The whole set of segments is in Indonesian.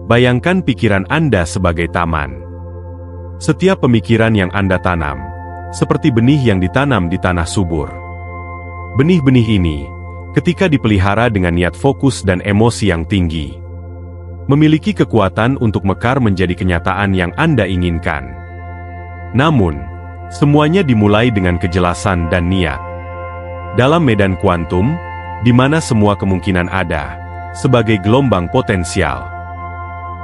Bayangkan pikiran Anda sebagai taman. Setiap pemikiran yang Anda tanam, seperti benih yang ditanam di tanah subur. Benih-benih ini, ketika dipelihara dengan niat fokus dan emosi yang tinggi, memiliki kekuatan untuk mekar menjadi kenyataan yang Anda inginkan. Namun, semuanya dimulai dengan kejelasan dan niat. Dalam medan kuantum, di mana semua kemungkinan ada, sebagai gelombang potensial.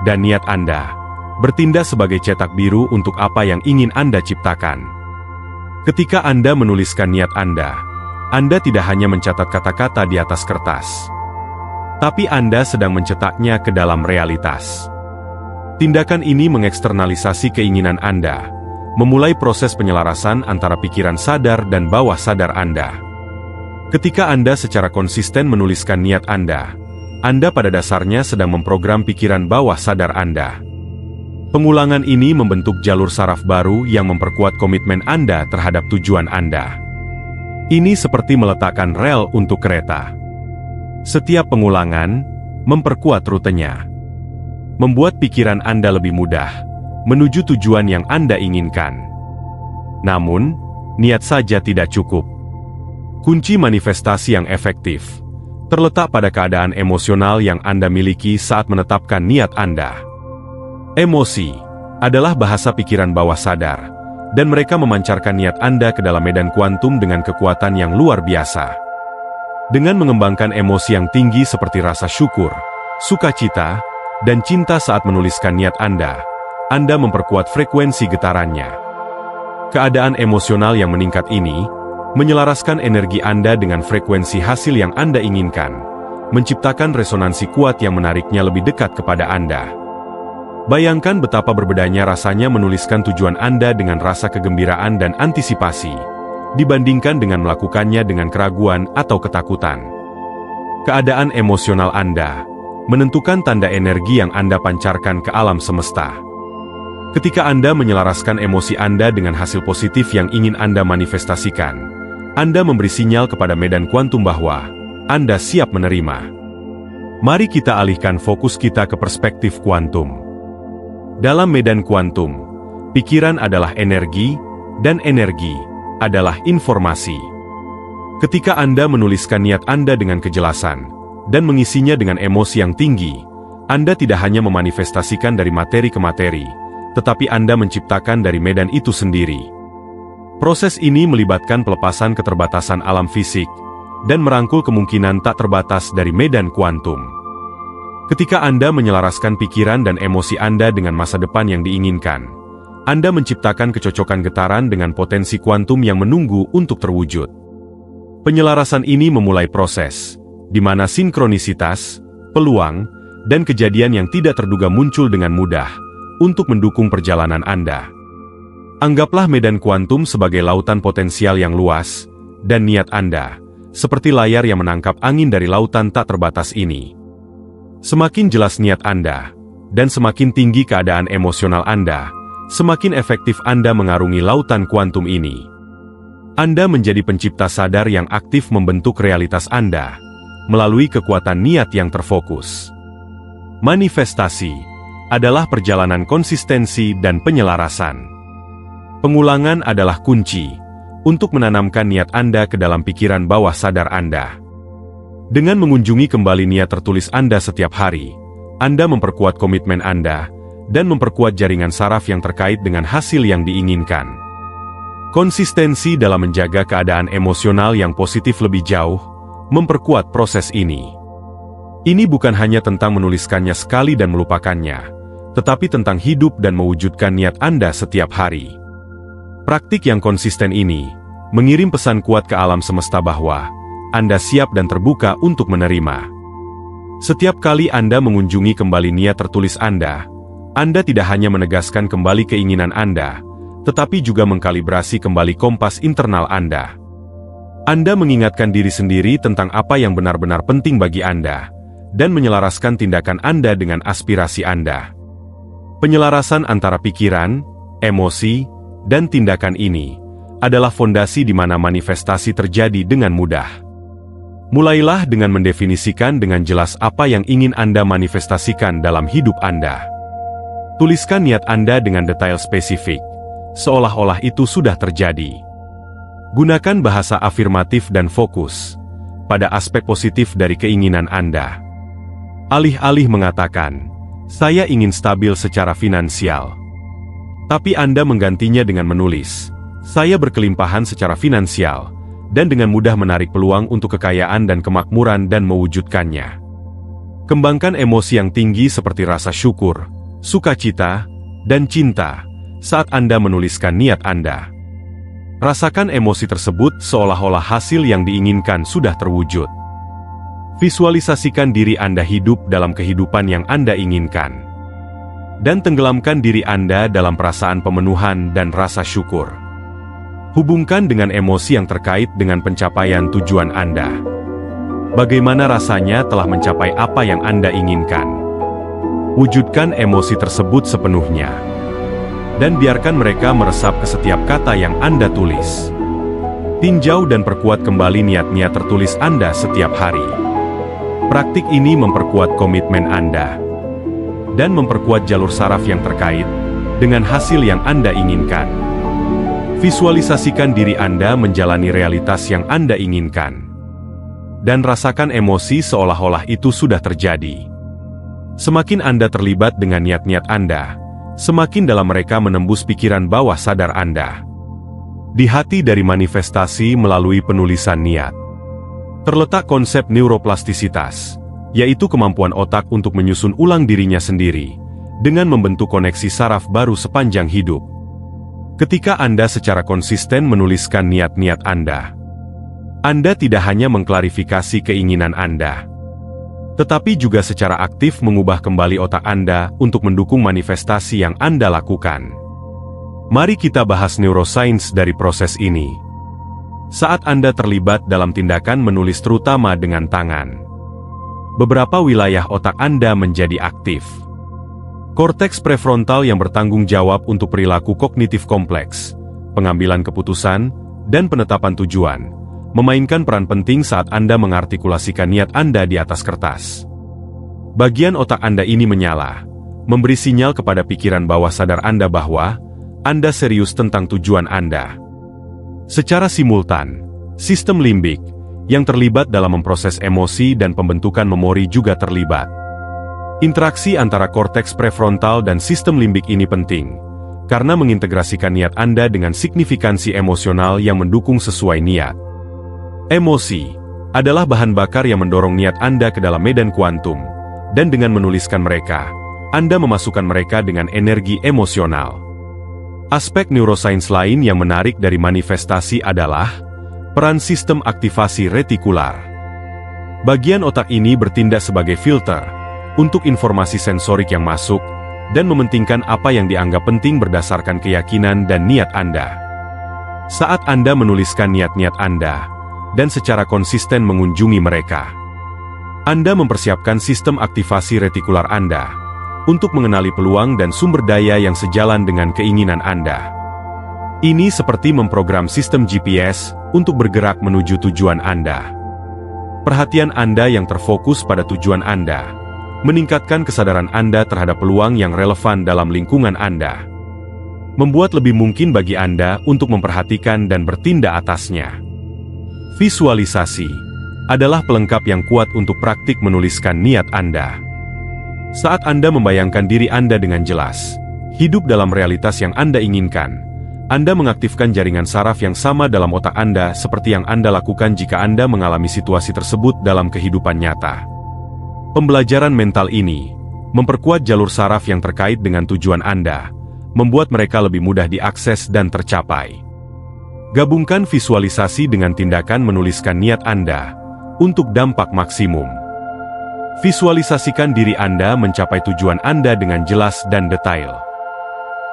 Dan niat Anda, bertindak sebagai cetak biru untuk apa yang ingin Anda ciptakan. Ketika Anda menuliskan niat Anda tidak hanya mencatat kata-kata di atas kertas. Tapi Anda sedang mencetaknya ke dalam realitas. Tindakan ini mengeksternalisasi keinginan Anda, memulai proses penyelarasan antara pikiran sadar dan bawah sadar Anda. Ketika Anda secara konsisten menuliskan niat Anda pada dasarnya sedang memprogram pikiran bawah sadar Anda. Pengulangan ini membentuk jalur saraf baru yang memperkuat komitmen Anda terhadap tujuan Anda. Ini seperti meletakkan rel untuk kereta. Setiap pengulangan memperkuat rutenya, membuat pikiran Anda lebih mudah menuju tujuan yang Anda inginkan. Namun, niat saja tidak cukup. Kunci manifestasi yang efektif terletak pada keadaan emosional yang Anda miliki saat menetapkan niat Anda. Emosi adalah bahasa pikiran bawah sadar, dan mereka memancarkan niat Anda ke dalam medan kuantum dengan kekuatan yang luar biasa. Dengan mengembangkan emosi yang tinggi seperti rasa syukur, sukacita, dan cinta saat menuliskan niat Anda memperkuat frekuensi getarannya. Keadaan emosional yang meningkat ini menyelaraskan energi Anda dengan frekuensi hasil yang Anda inginkan, menciptakan resonansi kuat yang menariknya lebih dekat kepada Anda. Bayangkan betapa berbedanya rasanya menuliskan tujuan Anda dengan rasa kegembiraan dan antisipasi, dibandingkan dengan melakukannya dengan keraguan atau ketakutan. Keadaan emosional Anda menentukan tanda energi yang Anda pancarkan ke alam semesta. Ketika Anda menyelaraskan emosi Anda dengan hasil positif yang ingin Anda manifestasikan, Anda memberi sinyal kepada medan kuantum bahwa Anda siap menerima. Mari kita alihkan fokus kita ke perspektif kuantum. Dalam medan kuantum, pikiran adalah energi, dan energi adalah informasi. Ketika Anda menuliskan niat Anda dengan kejelasan, dan mengisinya dengan emosi yang tinggi, Anda tidak hanya memanifestasikan dari materi ke materi, tetapi Anda menciptakan dari medan itu sendiri. Proses ini melibatkan pelepasan keterbatasan alam fisik, dan merangkul kemungkinan tak terbatas dari medan kuantum. Ketika Anda menyelaraskan pikiran dan emosi Anda dengan masa depan yang diinginkan, Anda menciptakan kecocokan getaran dengan potensi kuantum yang menunggu untuk terwujud. Penyelarasan ini memulai proses, di mana sinkronisitas, peluang, dan kejadian yang tidak terduga muncul dengan mudah untuk mendukung perjalanan Anda. Anggaplah medan kuantum sebagai lautan potensial yang luas, dan niat Anda seperti layar yang menangkap angin dari lautan tak terbatas ini. Semakin jelas niat Anda, dan semakin tinggi keadaan emosional Anda, semakin efektif Anda mengarungi lautan kuantum ini. Anda menjadi pencipta sadar yang aktif membentuk realitas Anda melalui kekuatan niat yang terfokus. Manifestasi adalah perjalanan konsistensi dan penyelarasan. Pengulangan adalah kunci untuk menanamkan niat Anda ke dalam pikiran bawah sadar Anda. Dengan mengunjungi kembali niat tertulis Anda setiap hari, Anda memperkuat komitmen Anda dan memperkuat jaringan saraf yang terkait dengan hasil yang diinginkan. Konsistensi dalam menjaga keadaan emosional yang positif lebih jauh memperkuat proses ini. Ini bukan hanya tentang menuliskannya sekali dan melupakannya, tetapi tentang hidup dan mewujudkan niat Anda setiap hari. Praktik yang konsisten ini mengirim pesan kuat ke alam semesta bahwa Anda siap dan terbuka untuk menerima. Setiap kali Anda mengunjungi kembali niat tertulis Anda tidak hanya menegaskan kembali keinginan Anda, tetapi juga mengkalibrasi kembali kompas internal Anda. Anda mengingatkan diri sendiri tentang apa yang benar-benar penting bagi Anda, dan menyelaraskan tindakan Anda dengan aspirasi Anda. Penyelarasan antara pikiran, emosi, dan tindakan ini adalah fondasi di mana manifestasi terjadi dengan mudah. Mulailah dengan mendefinisikan dengan jelas apa yang ingin Anda manifestasikan dalam hidup Anda. Tuliskan niat Anda dengan detail spesifik, seolah-olah itu sudah terjadi. Gunakan bahasa afirmatif dan fokus pada aspek positif dari keinginan Anda. Alih-alih mengatakan, "Saya ingin stabil secara finansial." Tapi Anda menggantinya dengan menulis, "Saya berkelimpahan secara finansial," dan dengan mudah menarik peluang untuk kekayaan dan kemakmuran dan mewujudkannya. Kembangkan emosi yang tinggi seperti rasa syukur, sukacita, dan cinta saat Anda menuliskan niat Anda. Rasakan emosi tersebut seolah-olah hasil yang diinginkan sudah terwujud. Visualisasikan diri Anda hidup dalam kehidupan yang Anda inginkan. Dan tenggelamkan diri Anda dalam perasaan pemenuhan dan rasa syukur. Hubungkan dengan emosi yang terkait dengan pencapaian tujuan Anda. Bagaimana rasanya telah mencapai apa yang Anda inginkan? Wujudkan emosi tersebut sepenuhnya. Dan biarkan mereka meresap ke setiap kata yang Anda tulis. Tinjau dan perkuat kembali niat-niat tertulis Anda setiap hari. Praktik ini memperkuat komitmen Anda. Dan memperkuat jalur saraf yang terkait dengan hasil yang Anda inginkan. Visualisasikan diri Anda menjalani realitas yang Anda inginkan. Dan rasakan emosi seolah-olah itu sudah terjadi. Semakin Anda terlibat dengan niat-niat Anda, semakin dalam mereka menembus pikiran bawah sadar Anda. Di hati dari manifestasi melalui penulisan niat, terletak konsep neuroplastisitas, yaitu kemampuan otak untuk menyusun ulang dirinya sendiri, dengan membentuk koneksi saraf baru sepanjang hidup. Ketika Anda secara konsisten menuliskan niat-niat Anda tidak hanya mengklarifikasi keinginan Anda, tetapi juga secara aktif mengubah kembali otak Anda untuk mendukung manifestasi yang Anda lakukan. Mari kita bahas neuroscience dari proses ini. Saat Anda terlibat dalam tindakan menulis terutama dengan tangan, beberapa wilayah otak Anda menjadi aktif. Korteks prefrontal yang bertanggung jawab untuk perilaku kognitif kompleks, pengambilan keputusan, dan penetapan tujuan, memainkan peran penting saat Anda mengartikulasikan niat Anda di atas kertas. Bagian otak Anda ini menyala, memberi sinyal kepada pikiran bawah sadar Anda bahwa Anda serius tentang tujuan Anda. Secara simultan, sistem limbik, yang terlibat dalam memproses emosi dan pembentukan memori juga terlibat. Interaksi antara korteks prefrontal dan sistem limbik ini penting, karena mengintegrasikan niat Anda dengan signifikansi emosional yang mendukung sesuai niat. Emosi adalah bahan bakar yang mendorong niat Anda ke dalam medan kuantum, dan dengan menuliskan mereka, Anda memasukkan mereka dengan energi emosional. Aspek neuroscience lain yang menarik dari manifestasi adalah peran sistem aktivasi retikular. Bagian otak ini bertindak sebagai filter untuk informasi sensorik yang masuk, dan mementingkan apa yang dianggap penting berdasarkan keyakinan dan niat Anda. Saat Anda menuliskan niat-niat Anda, dan secara konsisten mengunjungi mereka, Anda mempersiapkan sistem aktivasi retikular Anda, untuk mengenali peluang dan sumber daya yang sejalan dengan keinginan Anda. Ini seperti memprogram sistem GPS, untuk bergerak menuju tujuan Anda. Perhatian Anda yang terfokus pada tujuan Anda, meningkatkan kesadaran Anda terhadap peluang yang relevan dalam lingkungan Anda. Membuat lebih mungkin bagi Anda untuk memperhatikan dan bertindak atasnya. Visualisasi adalah pelengkap yang kuat untuk praktik menuliskan niat Anda. Saat Anda membayangkan diri Anda dengan jelas, hidup dalam realitas yang Anda inginkan, Anda mengaktifkan jaringan saraf yang sama dalam otak Anda seperti yang Anda lakukan jika Anda mengalami situasi tersebut dalam kehidupan nyata. Pembelajaran mental ini memperkuat jalur saraf yang terkait dengan tujuan Anda, membuat mereka lebih mudah diakses dan tercapai. Gabungkan visualisasi dengan tindakan menuliskan niat Anda untuk dampak maksimum. Visualisasikan diri Anda mencapai tujuan Anda dengan jelas dan detail.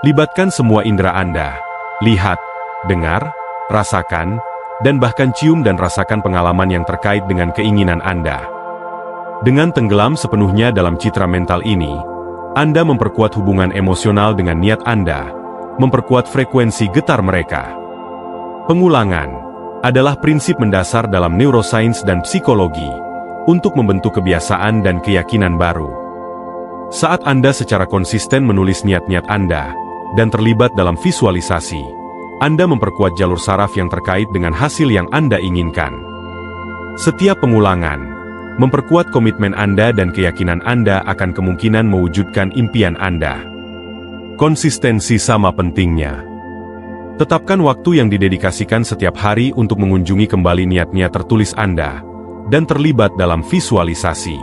Libatkan semua indera Anda, lihat, dengar, rasakan, dan bahkan cium dan rasakan pengalaman yang terkait dengan keinginan Anda. Dengan tenggelam sepenuhnya dalam citra mental ini, Anda memperkuat hubungan emosional dengan niat Anda, memperkuat frekuensi getar mereka. Pengulangan adalah prinsip mendasar dalam neurosains dan psikologi untuk membentuk kebiasaan dan keyakinan baru. Saat Anda secara konsisten menulis niat-niat Anda dan terlibat dalam visualisasi, Anda memperkuat jalur saraf yang terkait dengan hasil yang Anda inginkan. Setiap pengulangan memperkuat komitmen Anda dan keyakinan Anda akan kemungkinan mewujudkan impian Anda. Konsistensi sama pentingnya. Tetapkan waktu yang didedikasikan setiap hari untuk mengunjungi kembali niat-niat tertulis Anda dan terlibat dalam visualisasi.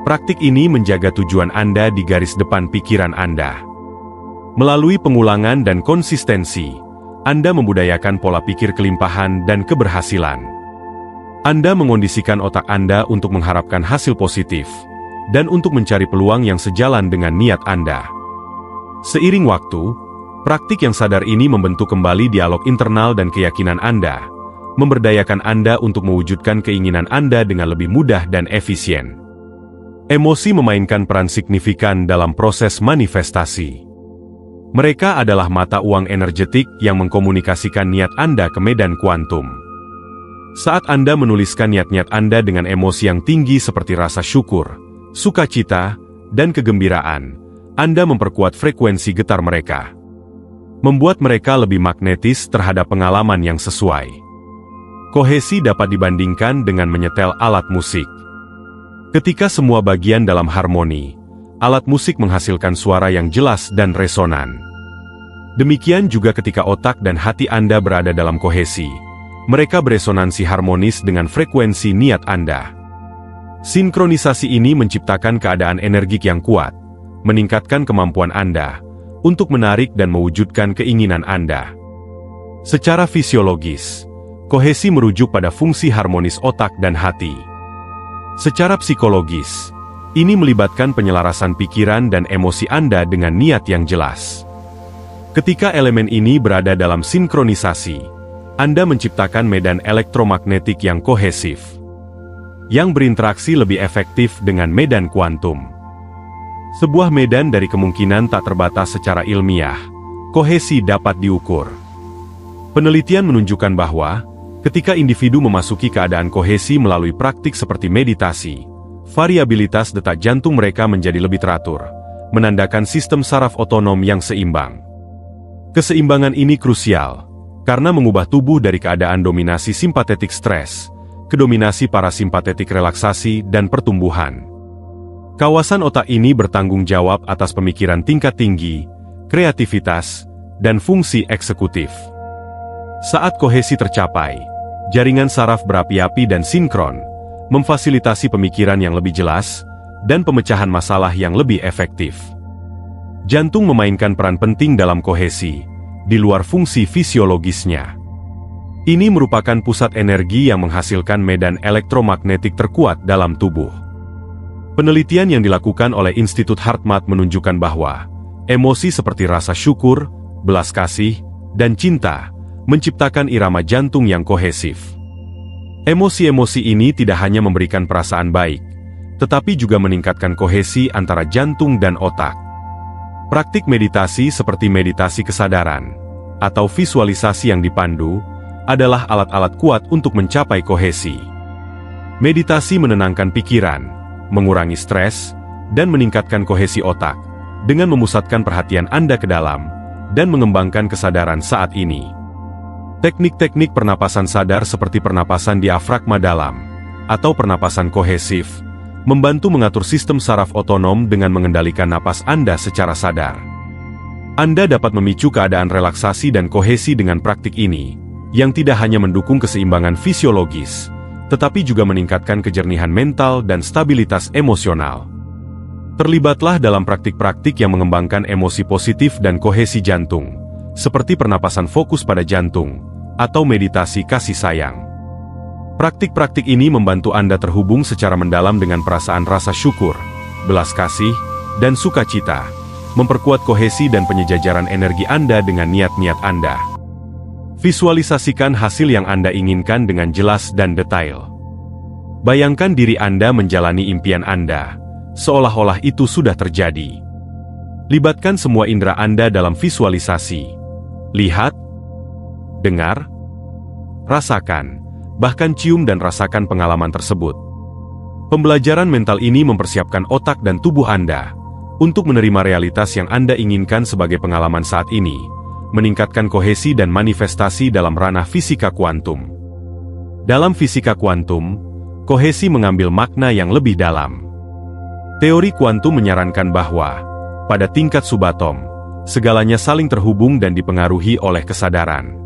Praktik ini menjaga tujuan Anda di garis depan pikiran Anda. Melalui pengulangan dan konsistensi, Anda membudayakan pola pikir kelimpahan dan keberhasilan. Anda mengondisikan otak Anda untuk mengharapkan hasil positif dan untuk mencari peluang yang sejalan dengan niat Anda. Seiring waktu, praktik yang sadar ini membentuk kembali dialog internal dan keyakinan Anda, memberdayakan Anda untuk mewujudkan keinginan Anda dengan lebih mudah dan efisien. Emosi memainkan peran signifikan dalam proses manifestasi. Mereka adalah mata uang energetik yang mengkomunikasikan niat Anda ke medan kuantum. Saat Anda menuliskan niat-niat Anda dengan emosi yang tinggi seperti rasa syukur, sukacita, dan kegembiraan, Anda memperkuat frekuensi getar mereka. Membuat mereka lebih magnetis terhadap pengalaman yang sesuai. Kohesi dapat dibandingkan dengan menyetel alat musik. Ketika semua bagian dalam harmoni, alat musik menghasilkan suara yang jelas dan resonan. Demikian juga ketika otak dan hati Anda berada dalam kohesi. Mereka beresonansi harmonis dengan frekuensi niat Anda. Sinkronisasi ini menciptakan keadaan energik yang kuat, meningkatkan kemampuan Anda untuk menarik dan mewujudkan keinginan Anda. Secara fisiologis, kohesi merujuk pada fungsi harmonis otak dan hati. Secara psikologis, ini melibatkan penyelarasan pikiran dan emosi Anda dengan niat yang jelas. Ketika elemen ini berada dalam sinkronisasi, Anda menciptakan medan elektromagnetik yang kohesif, yang berinteraksi lebih efektif dengan medan kuantum. Sebuah medan dari kemungkinan tak terbatas secara ilmiah, kohesi dapat diukur. Penelitian menunjukkan bahwa, ketika individu memasuki keadaan kohesi melalui praktik seperti meditasi, variabilitas detak jantung mereka menjadi lebih teratur, menandakan sistem saraf otonom yang seimbang. Keseimbangan ini krusial, karena mengubah tubuh dari keadaan dominasi simpatetik stres ke dominasi parasimpatetik relaksasi dan pertumbuhan. Kawasan otak ini bertanggung jawab atas pemikiran tingkat tinggi, kreativitas, dan fungsi eksekutif. Saat kohesi tercapai, jaringan saraf berapi-api dan sinkron, memfasilitasi pemikiran yang lebih jelas, dan pemecahan masalah yang lebih efektif. Jantung memainkan peran penting dalam kohesi, di luar fungsi fisiologisnya. Ini merupakan pusat energi yang menghasilkan medan elektromagnetik terkuat dalam tubuh. Penelitian yang dilakukan oleh Institut HeartMath menunjukkan bahwa emosi seperti rasa syukur, belas kasih, dan cinta menciptakan irama jantung yang kohesif. Emosi-emosi ini tidak hanya memberikan perasaan baik, tetapi juga meningkatkan kohesi antara jantung dan otak. Praktik meditasi seperti meditasi kesadaran atau visualisasi yang dipandu adalah alat-alat kuat untuk mencapai kohesi. Meditasi menenangkan pikiran, mengurangi stres, dan meningkatkan kohesi otak dengan memusatkan perhatian Anda ke dalam dan mengembangkan kesadaran saat ini. Teknik-teknik pernapasan sadar seperti pernapasan diafragma dalam atau pernapasan kohesif membantu mengatur sistem saraf otonom dengan mengendalikan napas Anda secara sadar. Anda dapat memicu keadaan relaksasi dan kohesi dengan praktik ini, yang tidak hanya mendukung keseimbangan fisiologis, tetapi juga meningkatkan kejernihan mental dan stabilitas emosional. Terlibatlah dalam praktik-praktik yang mengembangkan emosi positif dan kohesi jantung, seperti pernapasan fokus pada jantung, atau meditasi kasih sayang. Praktik-praktik ini membantu Anda terhubung secara mendalam dengan perasaan rasa syukur, belas kasih, dan sukacita, memperkuat kohesi dan penyejajaran energi Anda dengan niat-niat Anda. Visualisasikan hasil yang Anda inginkan dengan jelas dan detail. Bayangkan diri Anda menjalani impian Anda, seolah-olah itu sudah terjadi. Libatkan semua indera Anda dalam visualisasi. Lihat, dengar, rasakan, bahkan cium dan rasakan pengalaman tersebut. Pembelajaran mental ini mempersiapkan otak dan tubuh Anda untuk menerima realitas yang Anda inginkan sebagai pengalaman saat ini, meningkatkan kohesi dan manifestasi dalam ranah fisika kuantum. Dalam fisika kuantum, kohesi mengambil makna yang lebih dalam. Teori kuantum menyarankan bahwa, pada tingkat subatom, segalanya saling terhubung dan dipengaruhi oleh kesadaran.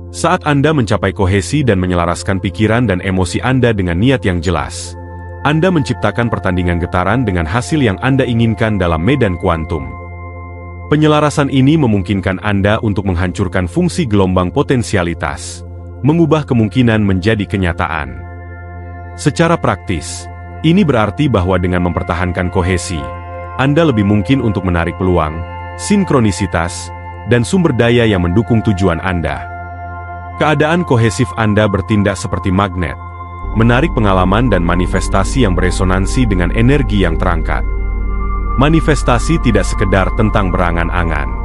Saat Anda mencapai kohesi dan menyelaraskan pikiran dan emosi Anda dengan niat yang jelas, Anda menciptakan pertandingan getaran dengan hasil yang Anda inginkan dalam medan kuantum. Penyelarasan ini memungkinkan Anda untuk menghancurkan fungsi gelombang potensialitas, mengubah kemungkinan menjadi kenyataan. Secara praktis, ini berarti bahwa dengan mempertahankan kohesi, Anda lebih mungkin untuk menarik peluang, sinkronisitas, dan sumber daya yang mendukung tujuan Anda. Keadaan kohesif Anda bertindak seperti magnet, menarik pengalaman dan manifestasi yang beresonansi dengan energi yang terangkat. Manifestasi tidak sekedar tentang berangan-angan.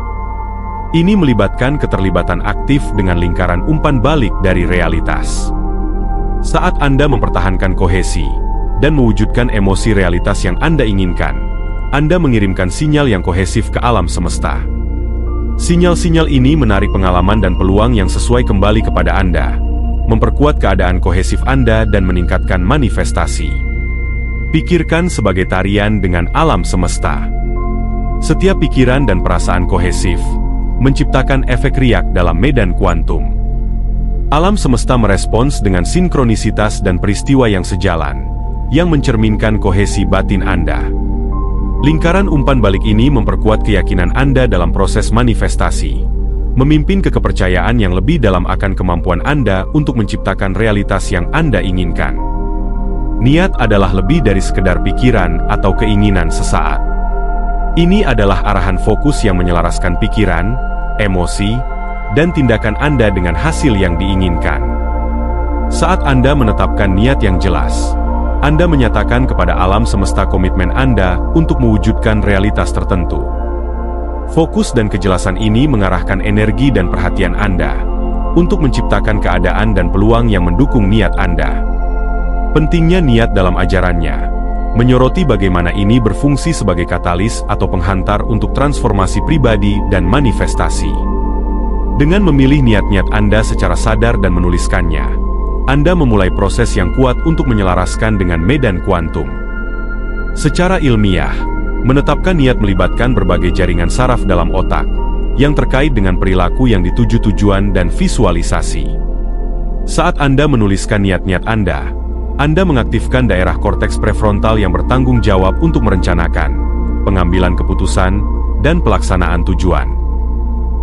Ini melibatkan keterlibatan aktif dengan lingkaran umpan balik dari realitas. Saat Anda mempertahankan kohesi dan mewujudkan emosi realitas yang Anda inginkan, Anda mengirimkan sinyal yang kohesif ke alam semesta. Sinyal-sinyal ini menarik pengalaman dan peluang yang sesuai kembali kepada Anda, memperkuat keadaan kohesif Anda dan meningkatkan manifestasi. Pikirkan sebagai tarian dengan alam semesta. Setiap pikiran dan perasaan kohesif menciptakan efek riak dalam medan kuantum. Alam semesta merespons dengan sinkronisitas dan peristiwa yang sejalan, yang mencerminkan kohesi batin Anda. Lingkaran umpan balik ini memperkuat keyakinan Anda dalam proses manifestasi, memimpin ke kepercayaan yang lebih dalam akan kemampuan Anda untuk menciptakan realitas yang Anda inginkan. Niat adalah lebih dari sekedar pikiran atau keinginan sesaat. Ini adalah arahan fokus yang menyelaraskan pikiran, emosi, dan tindakan Anda dengan hasil yang diinginkan. Saat Anda menetapkan niat yang jelas, Anda menyatakan kepada alam semesta komitmen Anda untuk mewujudkan realitas tertentu. Fokus dan kejelasan ini mengarahkan energi dan perhatian Anda untuk menciptakan keadaan dan peluang yang mendukung niat Anda. Pentingnya niat dalam ajarannya menyoroti bagaimana ini berfungsi sebagai katalis atau penghantar untuk transformasi pribadi dan manifestasi. Dengan memilih niat-niat Anda secara sadar dan menuliskannya, Anda memulai proses yang kuat untuk menyelaraskan dengan medan kuantum. Secara ilmiah, menetapkan niat melibatkan berbagai jaringan saraf dalam otak, yang terkait dengan perilaku yang dituju tujuan dan visualisasi. Saat Anda menuliskan niat-niat Anda mengaktifkan daerah korteks prefrontal yang bertanggung jawab untuk merencanakan, pengambilan keputusan, dan pelaksanaan tujuan.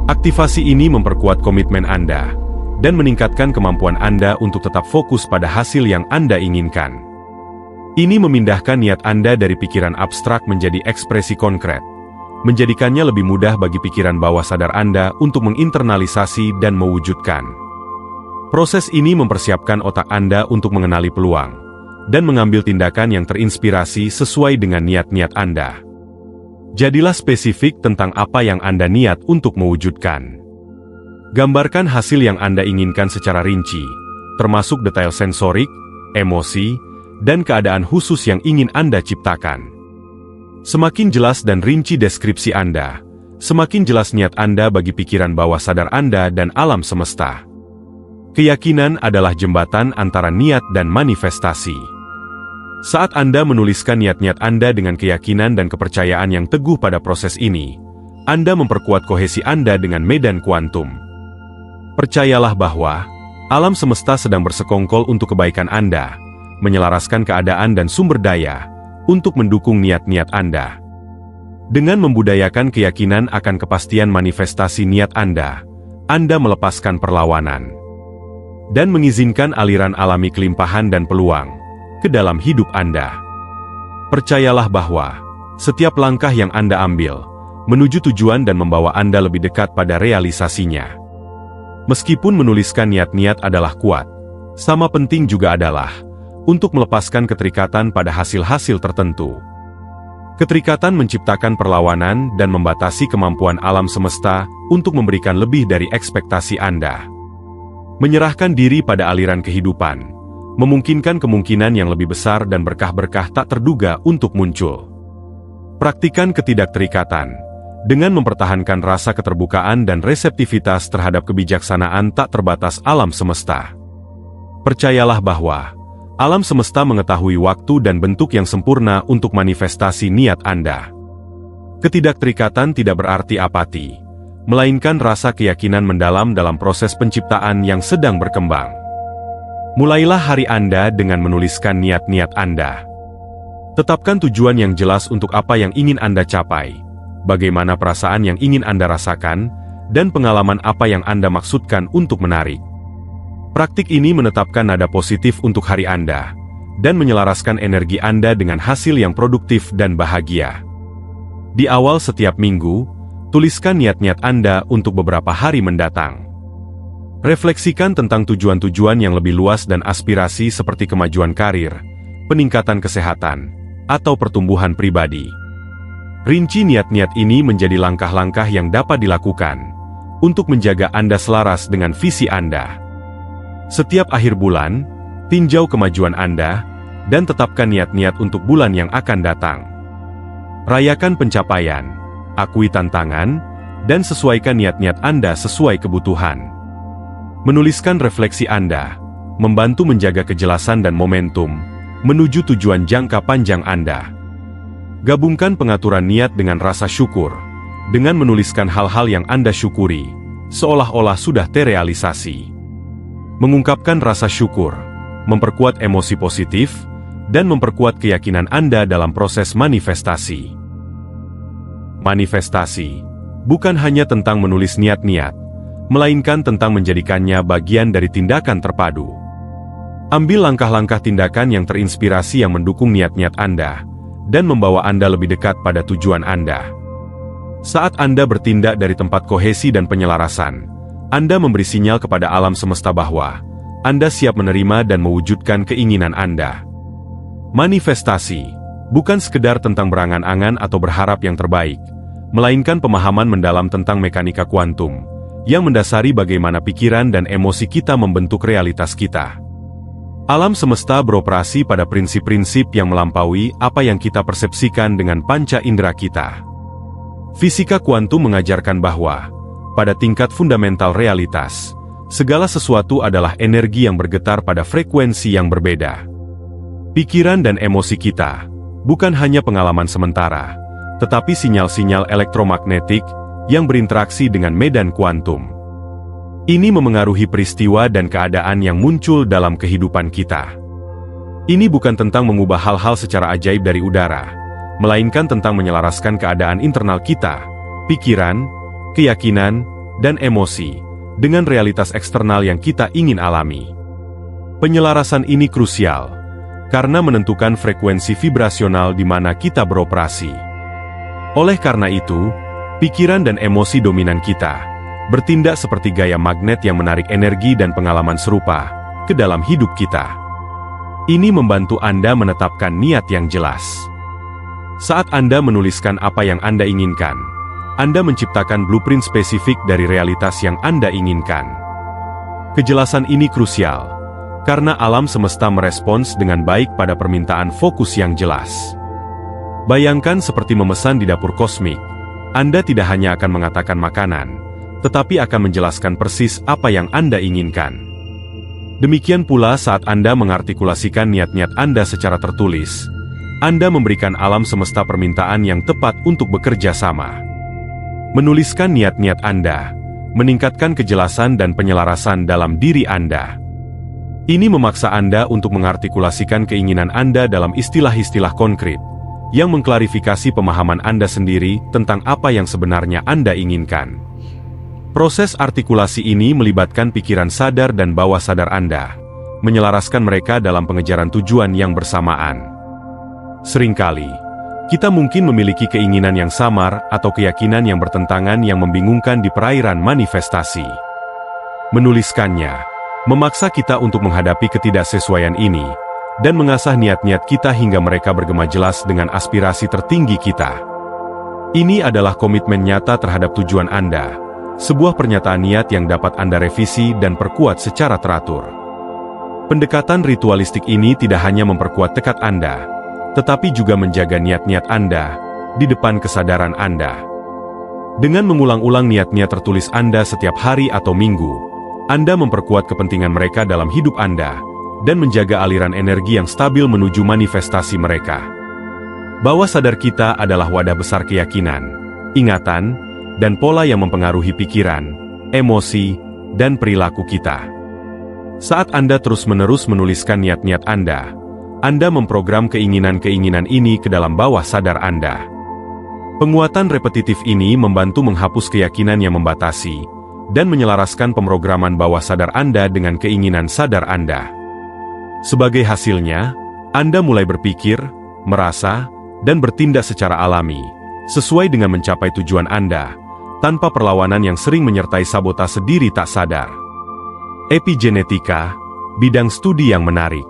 Aktivasi ini memperkuat komitmen Anda, dan meningkatkan kemampuan Anda untuk tetap fokus pada hasil yang Anda inginkan. Ini memindahkan niat Anda dari pikiran abstrak menjadi ekspresi konkret, menjadikannya lebih mudah bagi pikiran bawah sadar Anda untuk menginternalisasi dan mewujudkan. Proses ini mempersiapkan otak Anda untuk mengenali peluang, dan mengambil tindakan yang terinspirasi sesuai dengan niat-niat Anda. Jadilah spesifik tentang apa yang Anda niat untuk mewujudkan. Gambarkan hasil yang Anda inginkan secara rinci, termasuk detail sensorik, emosi, dan keadaan khusus yang ingin Anda ciptakan. Semakin jelas dan rinci deskripsi Anda, semakin jelas niat Anda bagi pikiran bawah sadar Anda dan alam semesta. Keyakinan adalah jembatan antara niat dan manifestasi. Saat Anda menuliskan niat-niat Anda dengan keyakinan dan kepercayaan yang teguh pada proses ini, Anda memperkuat kohesi Anda dengan medan kuantum. Percayalah bahwa alam semesta sedang bersekongkol untuk kebaikan Anda, menyelaraskan keadaan dan sumber daya untuk mendukung niat-niat Anda. Dengan membudayakan keyakinan akan kepastian manifestasi niat Anda melepaskan perlawanan dan mengizinkan aliran alami kelimpahan dan peluang ke dalam hidup Anda. Percayalah bahwa setiap langkah yang Anda ambil menuju tujuan dan membawa Anda lebih dekat pada realisasinya. Meskipun menuliskan niat-niat adalah kuat, sama penting juga adalah untuk melepaskan keterikatan pada hasil-hasil tertentu. Keterikatan menciptakan perlawanan dan membatasi kemampuan alam semesta untuk memberikan lebih dari ekspektasi Anda. Menyerahkan diri pada aliran kehidupan, memungkinkan kemungkinan yang lebih besar dan berkah-berkah tak terduga untuk muncul. Praktikan ketidakterikatan, dengan mempertahankan rasa keterbukaan dan reseptivitas terhadap kebijaksanaan tak terbatas alam semesta. Percayalah bahwa alam semesta mengetahui waktu dan bentuk yang sempurna untuk manifestasi niat Anda. Ketidakterikatan tidak berarti apati, melainkan rasa keyakinan mendalam dalam proses penciptaan yang sedang berkembang. Mulailah hari Anda dengan menuliskan niat-niat Anda. Tetapkan tujuan yang jelas untuk apa yang ingin Anda capai, bagaimana perasaan yang ingin Anda rasakan, dan pengalaman apa yang Anda maksudkan untuk menarik. Praktik ini menetapkan nada positif untuk hari Anda, dan menyelaraskan energi Anda dengan hasil yang produktif dan bahagia. Di awal setiap minggu, tuliskan niat-niat Anda untuk beberapa hari mendatang. Refleksikan tentang tujuan-tujuan yang lebih luas dan aspirasi seperti kemajuan karir, peningkatan kesehatan, atau pertumbuhan pribadi. Rinci niat-niat ini menjadi langkah-langkah yang dapat dilakukan untuk menjaga Anda selaras dengan visi Anda. Setiap akhir bulan, tinjau kemajuan Anda, dan tetapkan niat-niat untuk bulan yang akan datang. Rayakan pencapaian, akui tantangan, dan sesuaikan niat-niat Anda sesuai kebutuhan. Menuliskan refleksi Anda, membantu menjaga kejelasan dan momentum, menuju tujuan jangka panjang Anda. Gabungkan pengaturan niat dengan rasa syukur, dengan menuliskan hal-hal yang Anda syukuri, seolah-olah sudah terrealisasi. Mengungkapkan rasa syukur, memperkuat emosi positif, dan memperkuat keyakinan Anda dalam proses manifestasi. Manifestasi bukan hanya tentang menulis niat-niat, melainkan tentang menjadikannya bagian dari tindakan terpadu. Ambil langkah-langkah tindakan yang terinspirasi yang mendukung niat-niat Anda, dan membawa Anda lebih dekat pada tujuan Anda. Saat Anda bertindak dari tempat kohesi dan penyelarasan, Anda memberi sinyal kepada alam semesta bahwa Anda siap menerima dan mewujudkan keinginan Anda. Manifestasi bukan sekedar tentang berangan-angan atau berharap yang terbaik, melainkan pemahaman mendalam tentang mekanika kuantum, yang mendasari bagaimana pikiran dan emosi kita membentuk realitas kita. Alam semesta beroperasi pada prinsip-prinsip yang melampaui apa yang kita persepsikan dengan panca indera kita. Fisika kuantum mengajarkan bahwa, pada tingkat fundamental realitas, segala sesuatu adalah energi yang bergetar pada frekuensi yang berbeda. Pikiran dan emosi kita bukan hanya pengalaman sementara, tetapi sinyal-sinyal elektromagnetik yang berinteraksi dengan medan kuantum. Ini memengaruhi peristiwa dan keadaan yang muncul dalam kehidupan kita. Ini bukan tentang mengubah hal-hal secara ajaib dari udara, melainkan tentang menyelaraskan keadaan internal kita, pikiran, keyakinan, dan emosi, dengan realitas eksternal yang kita ingin alami. Penyelarasan ini krusial, karena menentukan frekuensi vibrasional di mana kita beroperasi. Oleh karena itu, pikiran dan emosi dominan kita bertindak seperti gaya magnet yang menarik energi dan pengalaman serupa ke dalam hidup kita. Ini membantu Anda menetapkan niat yang jelas. Saat Anda menuliskan apa yang Anda inginkan, Anda menciptakan blueprint spesifik dari realitas yang Anda inginkan. Kejelasan ini krusial, karena alam semesta merespons dengan baik pada permintaan fokus yang jelas. Bayangkan seperti memesan di dapur kosmik, Anda tidak hanya akan mengatakan makanan, tetapi akan menjelaskan persis apa yang Anda inginkan. Demikian pula saat Anda mengartikulasikan niat-niat Anda secara tertulis, Anda memberikan alam semesta permintaan yang tepat untuk bekerja sama. Menuliskan niat-niat Anda meningkatkan kejelasan dan penyelarasan dalam diri Anda. Ini memaksa Anda untuk mengartikulasikan keinginan Anda dalam istilah-istilah konkret, yang mengklarifikasi pemahaman Anda sendiri tentang apa yang sebenarnya Anda inginkan. Proses artikulasi ini melibatkan pikiran sadar dan bawah sadar Anda, menyelaraskan mereka dalam pengejaran tujuan yang bersamaan. Seringkali, kita mungkin memiliki keinginan yang samar atau keyakinan yang bertentangan yang membingungkan di perairan manifestasi. Menuliskannya memaksa kita untuk menghadapi ketidaksesuaian ini, dan mengasah niat-niat kita hingga mereka bergema jelas dengan aspirasi tertinggi kita. Ini adalah komitmen nyata terhadap tujuan Anda, Sebuah pernyataan niat yang dapat Anda revisi dan perkuat secara teratur. Pendekatan ritualistik ini tidak hanya memperkuat tekad Anda, tetapi juga menjaga niat-niat Anda di depan kesadaran Anda. Dengan mengulang-ulang niat-niat tertulis Anda setiap hari atau minggu, Anda memperkuat kepentingan mereka dalam hidup Anda dan menjaga aliran energi yang stabil menuju manifestasi mereka. Bawah sadar kita adalah wadah besar keyakinan, ingatan, dan pola yang mempengaruhi pikiran, emosi, dan perilaku kita. Saat Anda terus-menerus menuliskan niat-niat Anda memprogram keinginan-keinginan ini ke dalam bawah sadar Anda. Penguatan repetitif ini membantu menghapus keyakinan yang membatasi dan menyelaraskan pemrograman bawah sadar Anda dengan keinginan sadar Anda. Sebagai hasilnya, Anda mulai berpikir, merasa, dan bertindak secara alami, sesuai dengan mencapai tujuan Anda, tanpa perlawanan yang sering menyertai sabotase diri tak sadar. Epigenetika, bidang studi yang menarik,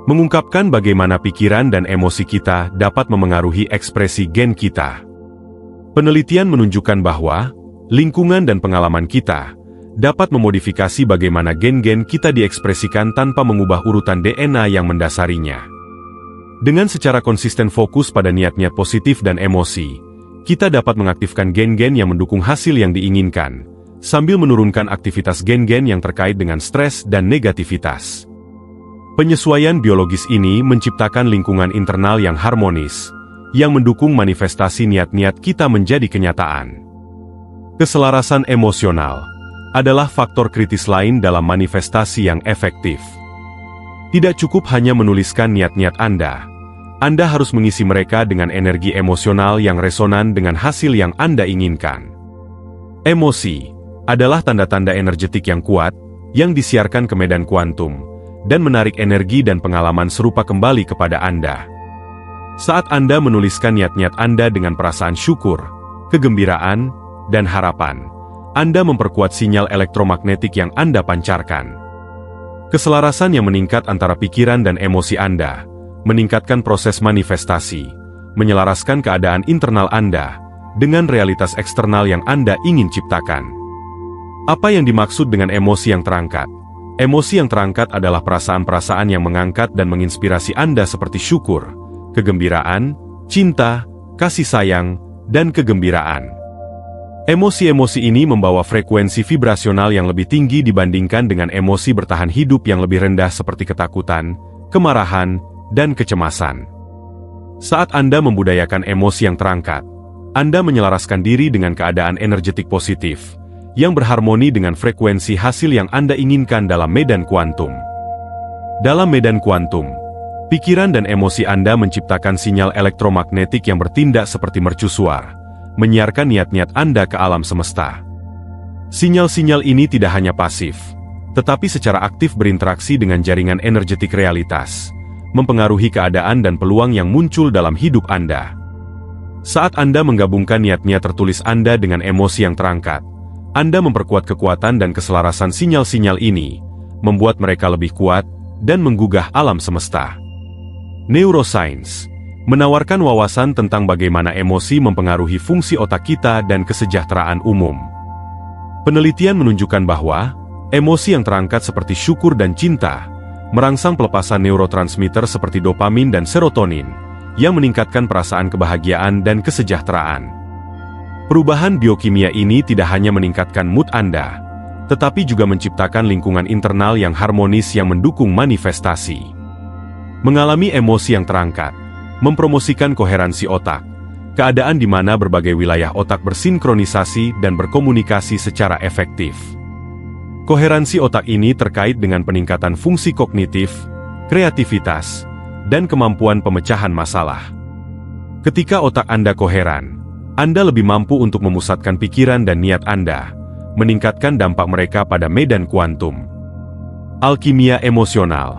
mengungkapkan bagaimana pikiran dan emosi kita dapat memengaruhi ekspresi gen kita. Penelitian menunjukkan bahwa lingkungan dan pengalaman kita dapat memodifikasi bagaimana gen-gen kita diekspresikan tanpa mengubah urutan DNA yang mendasarinya. Dengan secara konsisten fokus pada niat-niat positif dan emosi, kita dapat mengaktifkan gen-gen yang mendukung hasil yang diinginkan, sambil menurunkan aktivitas gen-gen yang terkait dengan stres dan negativitas. Penyesuaian biologis ini menciptakan lingkungan internal yang harmonis, yang mendukung manifestasi niat-niat kita menjadi kenyataan. Keselarasan emosional adalah faktor kritis lain dalam manifestasi yang efektif. Tidak cukup hanya menuliskan niat-niat Anda harus mengisi mereka dengan energi emosional yang resonan dengan hasil yang Anda inginkan. Emosi adalah tanda-tanda energetik yang kuat, yang disiarkan ke medan kuantum, dan menarik energi dan pengalaman serupa kembali kepada Anda. Saat Anda menuliskan niat-niat Anda dengan perasaan syukur, kegembiraan, dan harapan, Anda memperkuat sinyal elektromagnetik yang Anda pancarkan. Keselarasan yang meningkat antara pikiran dan emosi Anda meningkatkan proses manifestasi, menyelaraskan keadaan internal Anda dengan realitas eksternal yang Anda ingin ciptakan. Apa yang dimaksud dengan emosi yang terangkat? Emosi yang terangkat adalah perasaan-perasaan yang mengangkat dan menginspirasi Anda seperti syukur, kegembiraan, cinta, kasih sayang, dan kegembiraan. Emosi-emosi ini membawa frekuensi vibrasional yang lebih tinggi dibandingkan dengan emosi bertahan hidup yang lebih rendah seperti ketakutan, kemarahan, dan kecemasan. Saat Anda membudayakan emosi yang terangkat, Anda menyelaraskan diri dengan keadaan energetik positif, yang berharmoni dengan frekuensi hasil yang Anda inginkan dalam medan kuantum. Dalam medan kuantum, pikiran dan emosi Anda menciptakan sinyal elektromagnetik yang bertindak seperti mercusuar, menyiarkan niat-niat Anda ke alam semesta. Sinyal-sinyal ini tidak hanya pasif, tetapi secara aktif berinteraksi dengan jaringan energetik realitas, mempengaruhi keadaan dan peluang yang muncul dalam hidup Anda. Saat Anda menggabungkan niat-niat tertulis Anda dengan emosi yang terangkat, Anda memperkuat kekuatan dan keselarasan sinyal-sinyal ini, membuat mereka lebih kuat dan menggugah alam semesta. Neuroscience menawarkan wawasan tentang bagaimana emosi mempengaruhi fungsi otak kita dan kesejahteraan umum. Penelitian menunjukkan bahwa emosi yang terangkat seperti syukur dan cinta merangsang pelepasan neurotransmitter seperti dopamin dan serotonin, yang meningkatkan perasaan kebahagiaan dan kesejahteraan. Perubahan biokimia ini tidak hanya meningkatkan mood Anda, tetapi juga menciptakan lingkungan internal yang harmonis yang mendukung manifestasi. Mengalami emosi yang terangkat mempromosikan koherensi otak, keadaan di mana berbagai wilayah otak bersinkronisasi dan berkomunikasi secara efektif. Koherensi otak ini terkait dengan peningkatan fungsi kognitif, kreativitas, dan kemampuan pemecahan masalah. Ketika otak Anda koheran, Anda lebih mampu untuk memusatkan pikiran dan niat Anda, meningkatkan dampak mereka pada medan kuantum. Alkimia emosional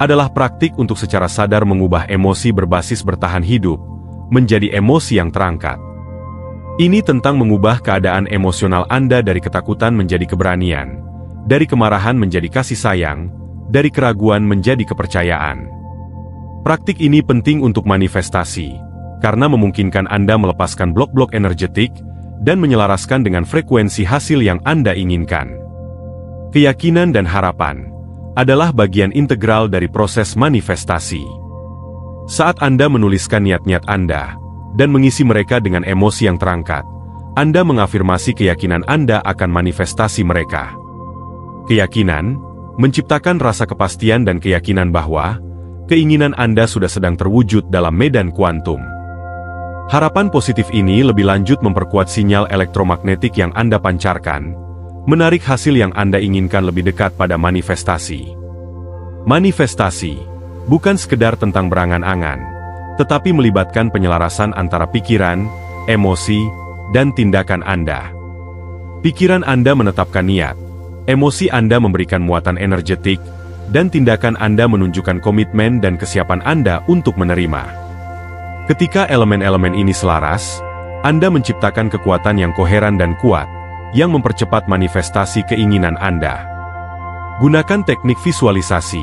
adalah praktik untuk secara sadar mengubah emosi berbasis bertahan hidup menjadi emosi yang terangkat. Ini tentang mengubah keadaan emosional Anda dari ketakutan menjadi keberanian, dari kemarahan menjadi kasih sayang, dari keraguan menjadi kepercayaan. Praktik ini penting untuk manifestasi, karena memungkinkan Anda melepaskan blok-blok energetik dan menyelaraskan dengan frekuensi hasil yang Anda inginkan. Keyakinan dan harapan adalah bagian integral dari proses manifestasi. Saat Anda menuliskan niat-niat Anda dan mengisi mereka dengan emosi yang terangkat, Anda mengafirmasi keyakinan Anda akan manifestasi mereka. Keyakinan menciptakan rasa kepastian dan keyakinan bahwa keinginan Anda sudah sedang terwujud dalam medan kuantum. Harapan positif ini lebih lanjut memperkuat sinyal elektromagnetik yang Anda pancarkan, menarik hasil yang Anda inginkan lebih dekat pada manifestasi. Manifestasi bukan sekedar tentang berangan-angan, tetapi melibatkan penyelarasan antara pikiran, emosi, dan tindakan Anda. Pikiran Anda menetapkan niat, emosi Anda memberikan muatan energetik, dan tindakan Anda menunjukkan komitmen dan kesiapan Anda untuk menerima. Ketika elemen-elemen ini selaras, Anda menciptakan kekuatan yang koheran dan kuat, yang mempercepat manifestasi keinginan Anda. Gunakan teknik visualisasi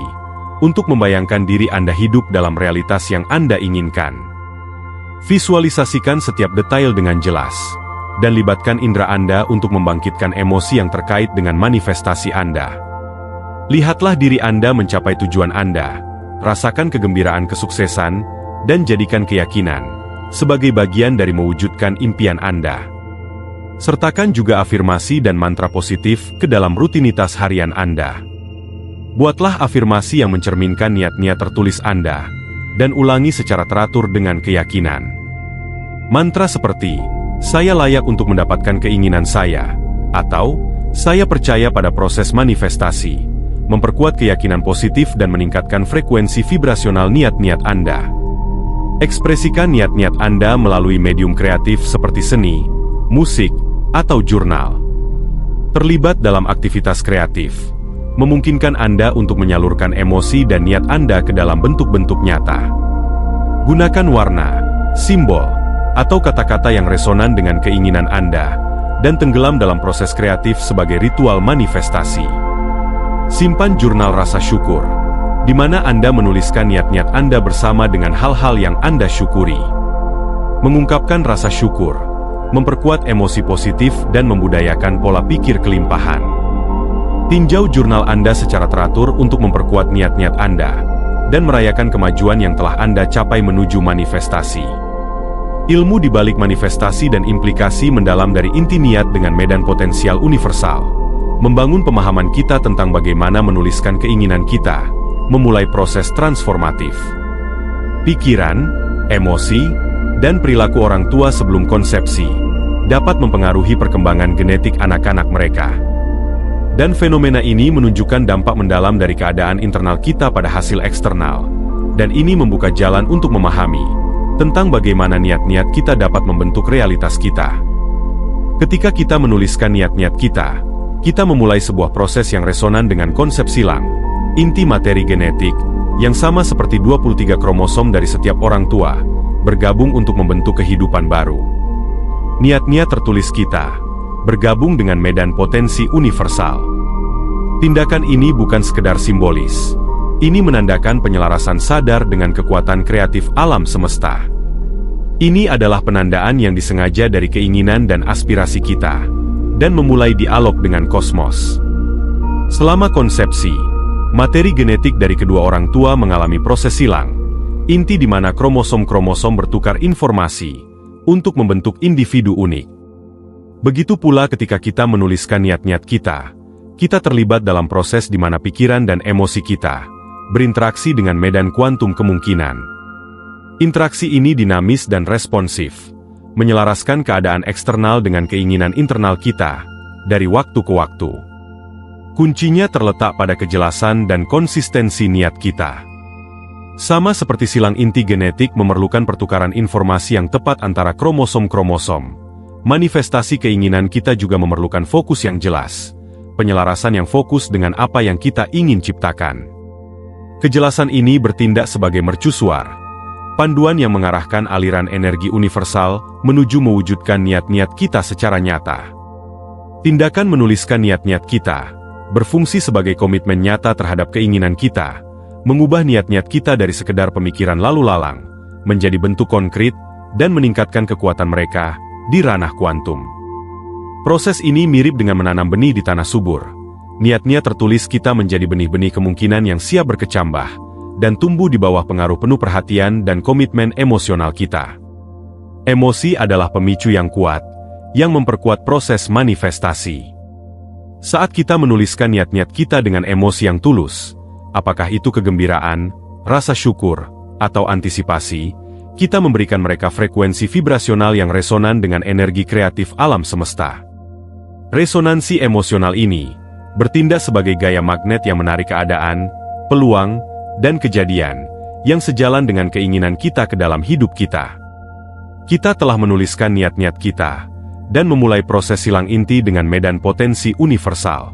untuk membayangkan diri Anda hidup dalam realitas yang Anda inginkan. Visualisasikan setiap detail dengan jelas, dan libatkan indera Anda untuk membangkitkan emosi yang terkait dengan manifestasi Anda. Lihatlah diri Anda mencapai tujuan Anda, rasakan kegembiraan kesuksesan, dan jadikan keyakinan sebagai bagian dari mewujudkan impian Anda. Sertakan juga afirmasi dan mantra positif ke dalam rutinitas harian Anda. Buatlah afirmasi yang mencerminkan niat-niat tertulis Anda, dan ulangi secara teratur dengan keyakinan. Mantra seperti, "Saya layak untuk mendapatkan keinginan saya," atau "Saya percaya pada proses manifestasi," memperkuat keyakinan positif dan meningkatkan frekuensi vibrasional niat-niat Anda. Ekspresikan niat-niat Anda melalui medium kreatif seperti seni, musik, atau jurnal. Terlibat dalam aktivitas kreatif memungkinkan Anda untuk menyalurkan emosi dan niat Anda ke dalam bentuk-bentuk nyata. Gunakan warna, simbol, atau kata-kata yang resonan dengan keinginan Anda, dan tenggelam dalam proses kreatif sebagai ritual manifestasi. Simpan jurnal rasa syukur, di mana Anda menuliskan niat-niat Anda bersama dengan hal-hal yang Anda syukuri. Mengungkapkan rasa syukur memperkuat emosi positif dan membudayakan pola pikir kelimpahan. Tinjau jurnal Anda secara teratur untuk memperkuat niat-niat Anda dan merayakan kemajuan yang telah Anda capai menuju manifestasi. Ilmu di balik manifestasi dan implikasi mendalam dari inti niat dengan medan potensial universal, membangun pemahaman kita tentang bagaimana menuliskan keinginan kita, memulai proses transformatif. Pikiran, emosi, dan perilaku orang tua sebelum konsepsi dapat mempengaruhi perkembangan genetik anak-anak mereka. Dan fenomena ini menunjukkan dampak mendalam dari keadaan internal kita pada hasil eksternal, dan ini membuka jalan untuk memahami tentang bagaimana niat-niat kita dapat membentuk realitas kita. Ketika kita menuliskan niat-niat kita, kita memulai sebuah proses yang resonan dengan konsep silang, inti materi genetik, yang sama seperti 23 kromosom dari setiap orang tua, bergabung untuk membentuk kehidupan baru. Niat-niat tertulis kita bergabung dengan medan potensi universal. Tindakan ini bukan sekedar simbolis. Ini menandakan penyelarasan sadar dengan kekuatan kreatif alam semesta. Ini adalah penandaan yang disengaja dari keinginan dan aspirasi kita, dan memulai dialog dengan kosmos. Selama konsepsi, materi genetik dari kedua orang tua mengalami proses silang, inti di mana kromosom-kromosom bertukar informasi untuk membentuk individu unik. Begitu pula ketika kita menuliskan niat-niat kita terlibat dalam proses di mana pikiran dan emosi kita berinteraksi dengan medan kuantum kemungkinan. Interaksi ini dinamis dan responsif, menyelaraskan keadaan eksternal dengan keinginan internal kita dari waktu ke waktu. Kuncinya terletak pada kejelasan dan konsistensi niat kita. Sama seperti silang inti genetik memerlukan pertukaran informasi yang tepat antara kromosom-kromosom, manifestasi keinginan kita juga memerlukan fokus yang jelas, penyelarasan yang fokus dengan apa yang kita ingin ciptakan. Kejelasan ini bertindak sebagai mercusuar, panduan yang mengarahkan aliran energi universal menuju mewujudkan niat-niat kita secara nyata. Tindakan menuliskan niat-niat kita berfungsi sebagai komitmen nyata terhadap keinginan kita, mengubah niat-niat kita dari sekedar pemikiran lalu lalang, menjadi bentuk konkret, dan meningkatkan kekuatan mereka di ranah kuantum. Proses ini mirip dengan menanam benih di tanah subur. Niat-niat tertulis kita menjadi benih-benih kemungkinan yang siap berkecambah dan tumbuh di bawah pengaruh penuh perhatian dan komitmen emosional kita. Emosi adalah pemicu yang kuat, yang memperkuat proses manifestasi. Saat kita menuliskan niat-niat kita dengan emosi yang tulus, apakah itu kegembiraan, rasa syukur, atau antisipasi, kita memberikan mereka frekuensi vibrasional yang resonan dengan energi kreatif alam semesta. Resonansi emosional ini bertindak sebagai gaya magnet yang menarik keadaan, peluang, dan kejadian yang sejalan dengan keinginan kita ke dalam hidup kita. Kita telah menuliskan niat-niat kita dan memulai proses silang inti dengan medan potensi universal.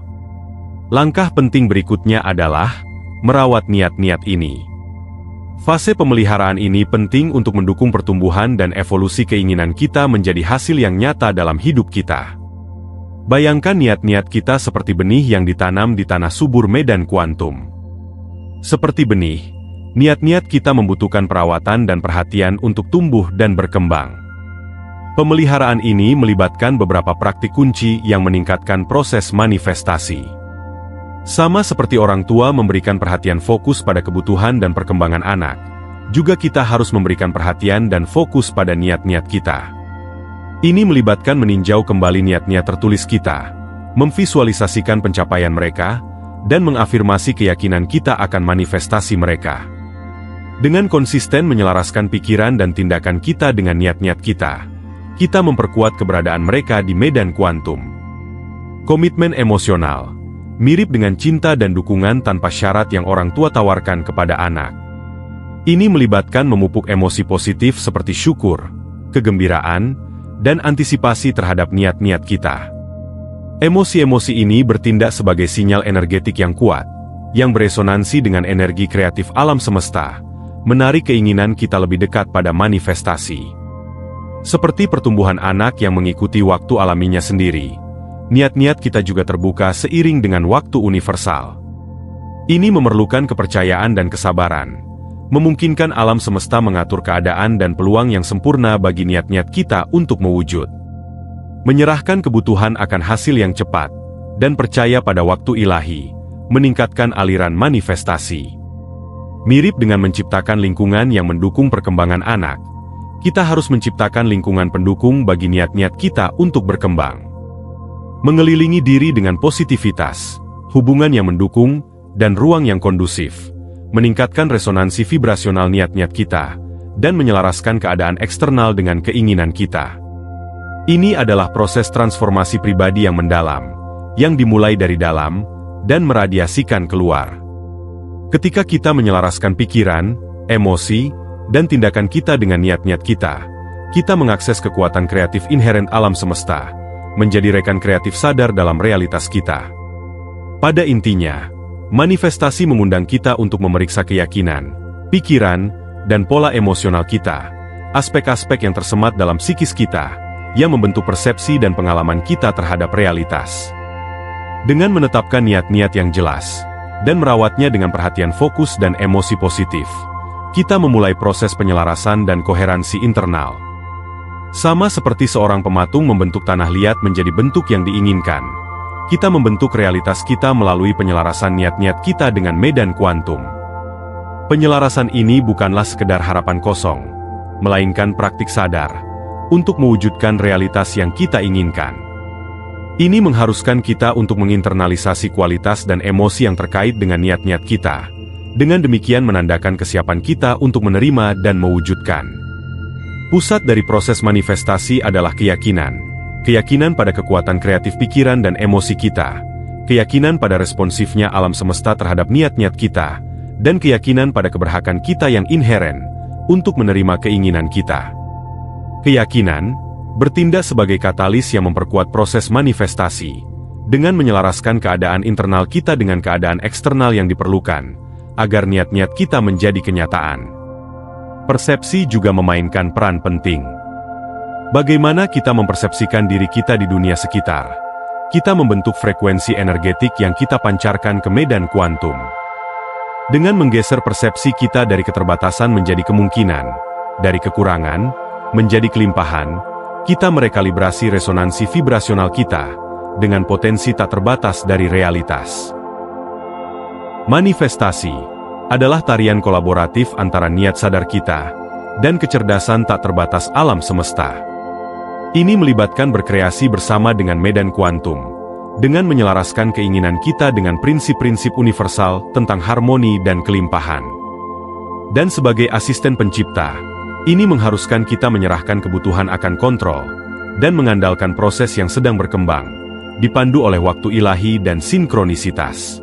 Langkah penting berikutnya adalah merawat niat-niat ini. Fase pemeliharaan ini penting untuk mendukung pertumbuhan dan evolusi keinginan kita menjadi hasil yang nyata dalam hidup kita. Bayangkan niat-niat kita seperti benih yang ditanam di tanah subur medan kuantum. Seperti benih, niat-niat kita membutuhkan perawatan dan perhatian untuk tumbuh dan berkembang. Pemeliharaan ini melibatkan beberapa praktik kunci yang meningkatkan proses manifestasi. Sama seperti orang tua memberikan perhatian fokus pada kebutuhan dan perkembangan anak, juga kita harus memberikan perhatian dan fokus pada niat-niat kita. Ini melibatkan meninjau kembali niat-niat tertulis kita, memvisualisasikan pencapaian mereka, dan mengafirmasi keyakinan kita akan manifestasi mereka. Dengan konsisten menyelaraskan pikiran dan tindakan kita dengan niat-niat kita, kita memperkuat keberadaan mereka di medan kuantum. Komitmen emosional mirip dengan cinta dan dukungan tanpa syarat yang orang tua tawarkan kepada anak. Ini melibatkan memupuk emosi positif seperti syukur, kegembiraan, dan antisipasi terhadap niat-niat kita. Emosi-emosi ini bertindak sebagai sinyal energetik yang kuat, yang beresonansi dengan energi kreatif alam semesta, menarik keinginan kita lebih dekat pada manifestasi. Seperti pertumbuhan anak yang mengikuti waktu alaminya sendiri, niat-niat kita juga terbuka seiring dengan waktu universal. Ini memerlukan kepercayaan dan kesabaran, memungkinkan alam semesta mengatur keadaan dan peluang yang sempurna bagi niat-niat kita untuk mewujud. Menyerahkan kebutuhan akan hasil yang cepat, dan percaya pada waktu ilahi, meningkatkan aliran manifestasi. Mirip dengan menciptakan lingkungan yang mendukung perkembangan anak, kita harus menciptakan lingkungan pendukung bagi niat-niat kita untuk berkembang. Mengelilingi diri dengan positivitas, hubungan yang mendukung, dan ruang yang kondusif, meningkatkan resonansi vibrasional niat-niat kita, dan menyelaraskan keadaan eksternal dengan keinginan kita. Ini adalah proses transformasi pribadi yang mendalam, yang dimulai dari dalam, dan meradiasikan keluar. Ketika kita menyelaraskan pikiran, emosi, dan tindakan kita dengan niat-niat kita, kita mengakses kekuatan kreatif inheren alam semesta, menjadi rekan kreatif sadar dalam realitas kita. Pada intinya, manifestasi mengundang kita untuk memeriksa keyakinan, pikiran, dan pola emosional kita, aspek-aspek yang tersemat dalam psikis kita, yang membentuk persepsi dan pengalaman kita terhadap realitas. Dengan menetapkan niat-niat yang jelas, dan merawatnya dengan perhatian fokus dan emosi positif, kita memulai proses penyelarasan dan koherensi internal. Sama seperti seorang pematung membentuk tanah liat menjadi bentuk yang diinginkan, kita membentuk realitas kita melalui penyelarasan niat-niat kita dengan medan kuantum. Penyelarasan ini bukanlah sekedar harapan kosong, melainkan praktik sadar, untuk mewujudkan realitas yang kita inginkan. Ini mengharuskan kita untuk menginternalisasi kualitas dan emosi yang terkait dengan niat-niat kita, dengan demikian menandakan kesiapan kita untuk menerima dan mewujudkan. Pusat dari proses manifestasi adalah keyakinan. Keyakinan pada kekuatan kreatif pikiran dan emosi kita, keyakinan pada responsifnya alam semesta terhadap niat-niat kita, dan keyakinan pada keberhakan kita yang inheren untuk menerima keinginan kita. Keyakinan bertindak sebagai katalis yang memperkuat proses manifestasi, dengan menyelaraskan keadaan internal kita dengan keadaan eksternal yang diperlukan, agar niat-niat kita menjadi kenyataan. Persepsi juga memainkan peran penting. Bagaimana kita mempersepsikan diri kita di dunia sekitar? Kita membentuk frekuensi energetik yang kita pancarkan ke medan kuantum. Dengan menggeser persepsi kita dari keterbatasan menjadi kemungkinan, dari kekurangan menjadi kelimpahan, kita merekalibrasi resonansi vibrasional kita dengan potensi tak terbatas dari realitas. Manifestasi adalah tarian kolaboratif antara niat sadar kita dan kecerdasan tak terbatas alam semesta. Ini melibatkan berkreasi bersama dengan medan kuantum, dengan menyelaraskan keinginan kita dengan prinsip-prinsip universal tentang harmoni dan kelimpahan. Dan sebagai asisten pencipta, ini mengharuskan kita menyerahkan kebutuhan akan kontrol dan mengandalkan proses yang sedang berkembang, dipandu oleh waktu ilahi dan sinkronisitas.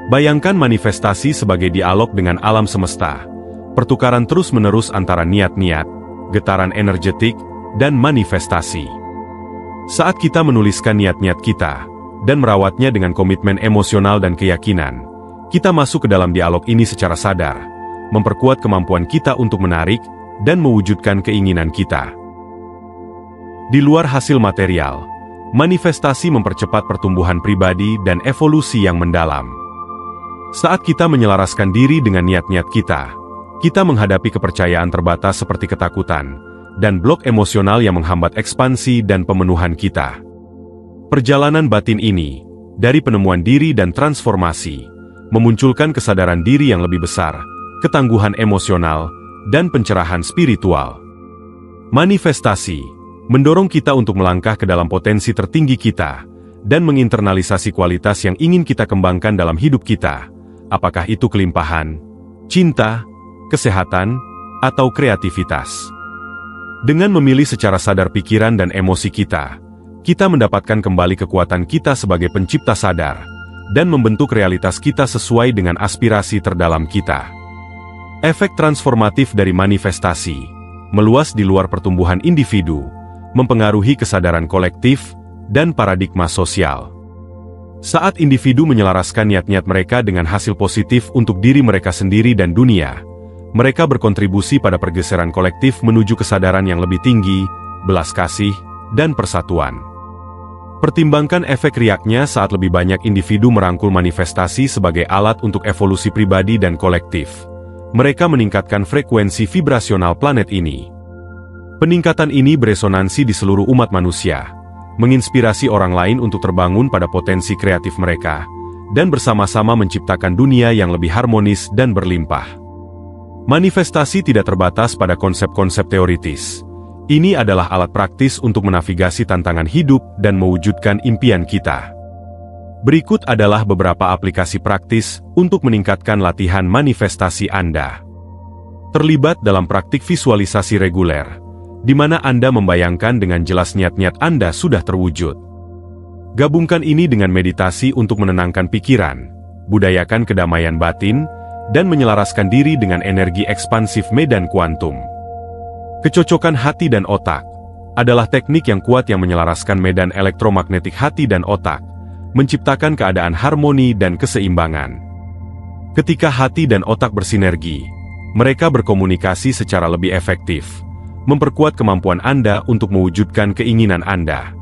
Bayangkan manifestasi sebagai dialog dengan alam semesta, pertukaran terus-menerus antara niat-niat, getaran energetik, dan manifestasi. Saat kita menuliskan niat-niat kita, dan merawatnya dengan komitmen emosional dan keyakinan, kita masuk ke dalam dialog ini secara sadar, memperkuat kemampuan kita untuk menarik dan mewujudkan keinginan kita. Di luar hasil material, manifestasi mempercepat pertumbuhan pribadi dan evolusi yang mendalam. Saat kita menyelaraskan diri dengan niat-niat kita menghadapi kepercayaan terbatas seperti ketakutan, dan blok emosional yang menghambat ekspansi dan pemenuhan kita. Perjalanan batin ini, dari penemuan diri dan transformasi, memunculkan kesadaran diri yang lebih besar, ketangguhan emosional, dan pencerahan spiritual. Manifestasi mendorong kita untuk melangkah ke dalam potensi tertinggi kita, dan menginternalisasi kualitas yang ingin kita kembangkan dalam hidup kita, apakah itu kelimpahan, cinta, kesehatan, atau kreativitas. Dengan memilih secara sadar pikiran dan emosi kita mendapatkan kembali kekuatan kita sebagai pencipta sadar, dan membentuk realitas kita sesuai dengan aspirasi terdalam kita. Efek transformatif dari manifestasi meluas di luar pertumbuhan individu, mempengaruhi kesadaran kolektif dan paradigma sosial. Saat individu menyelaraskan niat-niat mereka dengan hasil positif untuk diri mereka sendiri dan dunia, mereka berkontribusi pada pergeseran kolektif menuju kesadaran yang lebih tinggi, belas kasih, dan persatuan. Pertimbangkan efek riaknya saat lebih banyak individu merangkul manifestasi sebagai alat untuk evolusi pribadi dan kolektif. Mereka meningkatkan frekuensi vibrasional planet ini. Peningkatan ini beresonansi di seluruh umat manusia, menginspirasi orang lain untuk terbangun pada potensi kreatif mereka, dan bersama-sama menciptakan dunia yang lebih harmonis dan berlimpah. Manifestasi tidak terbatas pada konsep-konsep teoritis. Ini adalah alat praktis untuk menavigasi tantangan hidup dan mewujudkan impian kita. Berikut adalah beberapa aplikasi praktis untuk meningkatkan latihan manifestasi Anda. Terlibat dalam praktik visualisasi reguler, di mana Anda membayangkan dengan jelas niat-niat Anda sudah terwujud. Gabungkan ini dengan meditasi untuk menenangkan pikiran, budayakan kedamaian batin, dan menyelaraskan diri dengan energi ekspansif medan kuantum. Kecocokan hati dan otak adalah teknik yang kuat yang menyelaraskan medan elektromagnetik hati dan otak, menciptakan keadaan harmoni dan keseimbangan. Ketika hati dan otak bersinergi, mereka berkomunikasi secara lebih efektif, memperkuat kemampuan Anda untuk mewujudkan keinginan Anda.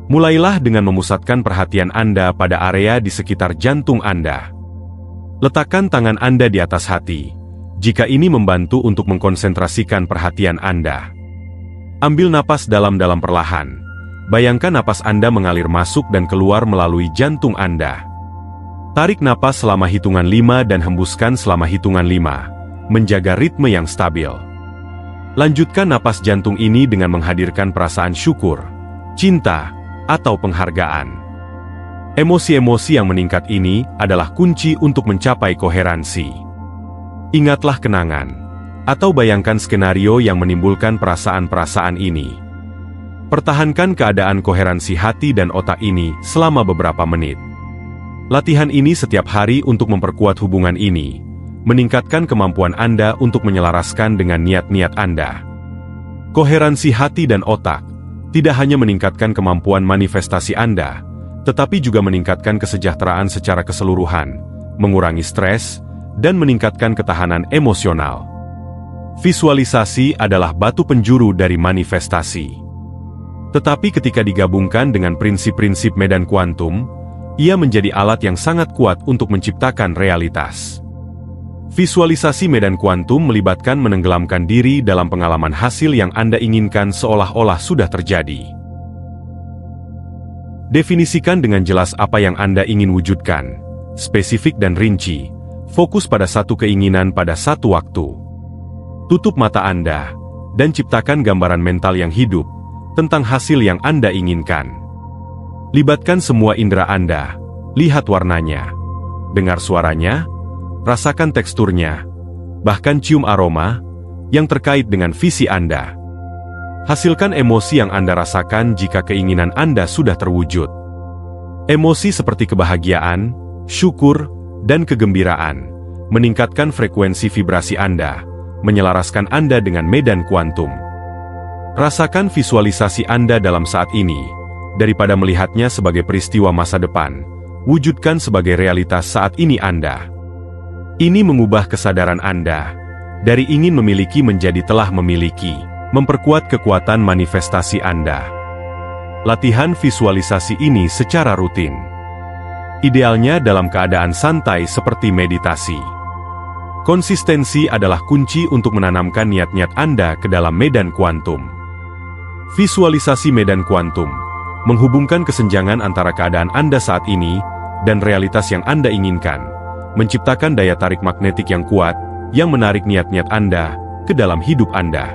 Mulailah dengan memusatkan perhatian Anda pada area di sekitar jantung Anda. Letakkan tangan Anda di atas hati, jika ini membantu untuk mengkonsentrasikan perhatian Anda. Ambil napas dalam-dalam perlahan. Bayangkan napas Anda mengalir masuk dan keluar melalui jantung Anda. Tarik napas selama hitungan 5 dan hembuskan selama hitungan 5, menjaga ritme yang stabil. Lanjutkan napas jantung ini dengan menghadirkan perasaan syukur, cinta, atau penghargaan. Emosi-emosi yang meningkat ini adalah kunci untuk mencapai koherensi. Ingatlah kenangan, atau bayangkan skenario yang menimbulkan perasaan-perasaan ini. Pertahankan keadaan koherensi hati dan otak ini selama beberapa menit. Latihan ini setiap hari untuk memperkuat hubungan ini, meningkatkan kemampuan Anda untuk menyelaraskan dengan niat-niat Anda. Koherensi hati dan otak tidak hanya meningkatkan kemampuan manifestasi Anda, tetapi juga meningkatkan kesejahteraan secara keseluruhan, mengurangi stres, dan meningkatkan ketahanan emosional. Visualisasi adalah batu penjuru dari manifestasi. Tetapi ketika digabungkan dengan prinsip-prinsip medan kuantum, ia menjadi alat yang sangat kuat untuk menciptakan realitas. Visualisasi medan kuantum melibatkan menenggelamkan diri dalam pengalaman hasil yang Anda inginkan seolah-olah sudah terjadi. Definisikan dengan jelas apa yang Anda ingin wujudkan, spesifik dan rinci, fokus pada satu keinginan pada satu waktu. Tutup mata Anda, dan ciptakan gambaran mental yang hidup tentang hasil yang Anda inginkan. Libatkan semua indera Anda, lihat warnanya, dengar suaranya, rasakan teksturnya, bahkan cium aroma yang terkait dengan visi Anda. Hasilkan emosi yang Anda rasakan jika keinginan Anda sudah terwujud. Emosi seperti kebahagiaan, syukur, dan kegembiraan meningkatkan frekuensi vibrasi Anda, menyelaraskan Anda dengan medan kuantum. Rasakan visualisasi Anda dalam saat ini, daripada melihatnya sebagai peristiwa masa depan, wujudkan sebagai realitas saat ini Anda. Ini mengubah kesadaran Anda dari ingin memiliki menjadi telah memiliki, memperkuat kekuatan manifestasi Anda. Latihan visualisasi ini secara rutin. Idealnya dalam keadaan santai seperti meditasi. Konsistensi adalah kunci untuk menanamkan niat-niat Anda ke dalam medan kuantum. Visualisasi medan kuantum menghubungkan kesenjangan antara keadaan Anda saat ini dan realitas yang Anda inginkan, menciptakan daya tarik magnetik yang kuat, yang menarik niat-niat Anda ke dalam hidup Anda.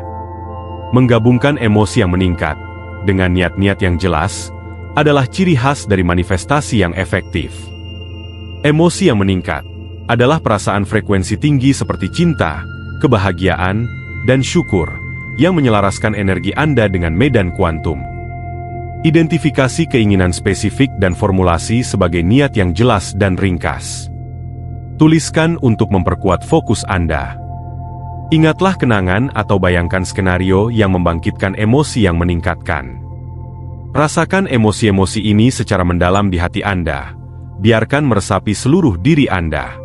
Menggabungkan emosi yang meningkat dengan niat-niat yang jelas adalah ciri khas dari manifestasi yang efektif. Emosi yang meningkat adalah perasaan frekuensi tinggi seperti cinta, kebahagiaan, dan syukur yang menyelaraskan energi Anda dengan medan kuantum. Identifikasi keinginan spesifik dan formulasi sebagai niat yang jelas dan ringkas. Tuliskan untuk memperkuat fokus Anda. Ingatlah kenangan atau bayangkan skenario yang membangkitkan emosi yang meningkatkan. Rasakan emosi-emosi ini secara mendalam di hati Anda. Biarkan meresapi seluruh diri Anda.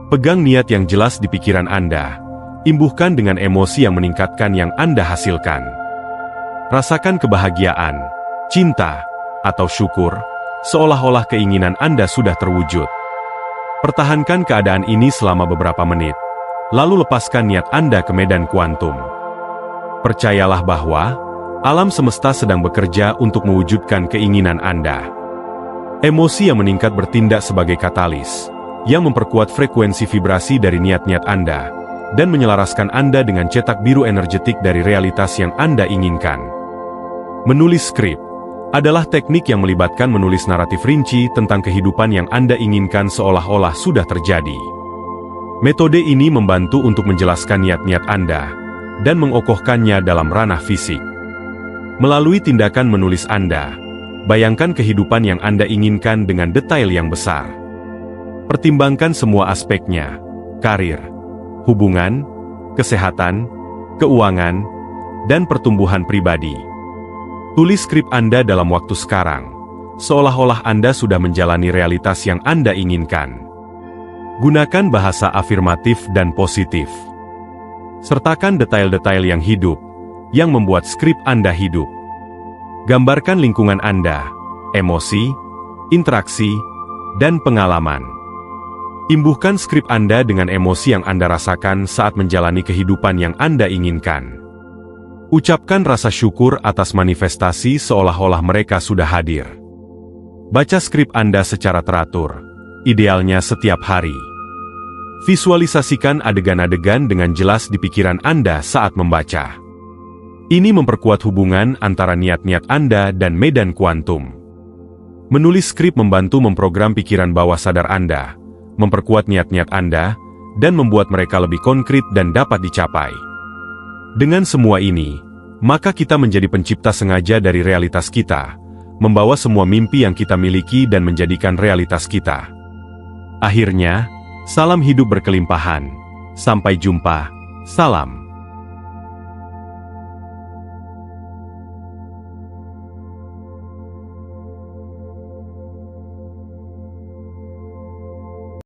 Pegang niat yang jelas di pikiran Anda. Imbuhkan dengan emosi yang meningkatkan yang Anda hasilkan. Rasakan kebahagiaan, cinta, atau syukur, seolah-olah keinginan Anda sudah terwujud. Pertahankan keadaan ini selama beberapa menit, lalu lepaskan niat Anda ke medan kuantum. Percayalah bahwa alam semesta sedang bekerja untuk mewujudkan keinginan Anda. Emosi yang meningkat bertindak sebagai katalis, yang memperkuat frekuensi vibrasi dari niat-niat Anda, dan menyelaraskan Anda dengan cetak biru energetik dari realitas yang Anda inginkan. Menulis skrip adalah teknik yang melibatkan menulis naratif rinci tentang kehidupan yang Anda inginkan seolah-olah sudah terjadi. Metode ini membantu untuk menjelaskan niat-niat Anda dan mengokohkannya dalam ranah fisik. Melalui tindakan menulis Anda, bayangkan kehidupan yang Anda inginkan dengan detail yang besar. Pertimbangkan semua aspeknya, karir, hubungan, kesehatan, keuangan, dan pertumbuhan pribadi. Tulis skrip Anda dalam waktu sekarang, seolah-olah Anda sudah menjalani realitas yang Anda inginkan. Gunakan bahasa afirmatif dan positif. Sertakan detail-detail yang hidup, yang membuat skrip Anda hidup. Gambarkan lingkungan Anda, emosi, interaksi, dan pengalaman. Imbuhkan skrip Anda dengan emosi yang Anda rasakan saat menjalani kehidupan yang Anda inginkan. Ucapkan rasa syukur atas manifestasi seolah-olah mereka sudah hadir. Baca skrip Anda secara teratur, idealnya setiap hari. Visualisasikan adegan-adegan dengan jelas di pikiran Anda saat membaca. Ini memperkuat hubungan antara niat-niat Anda dan medan kuantum. Menulis skrip membantu memprogram pikiran bawah sadar Anda, memperkuat niat-niat Anda, dan membuat mereka lebih konkret dan dapat dicapai. Dengan semua ini, maka kita menjadi pencipta sengaja dari realitas kita, membawa semua mimpi yang kita miliki dan menjadikan realitas kita. Akhirnya, salam hidup berkelimpahan. Sampai jumpa. Salam.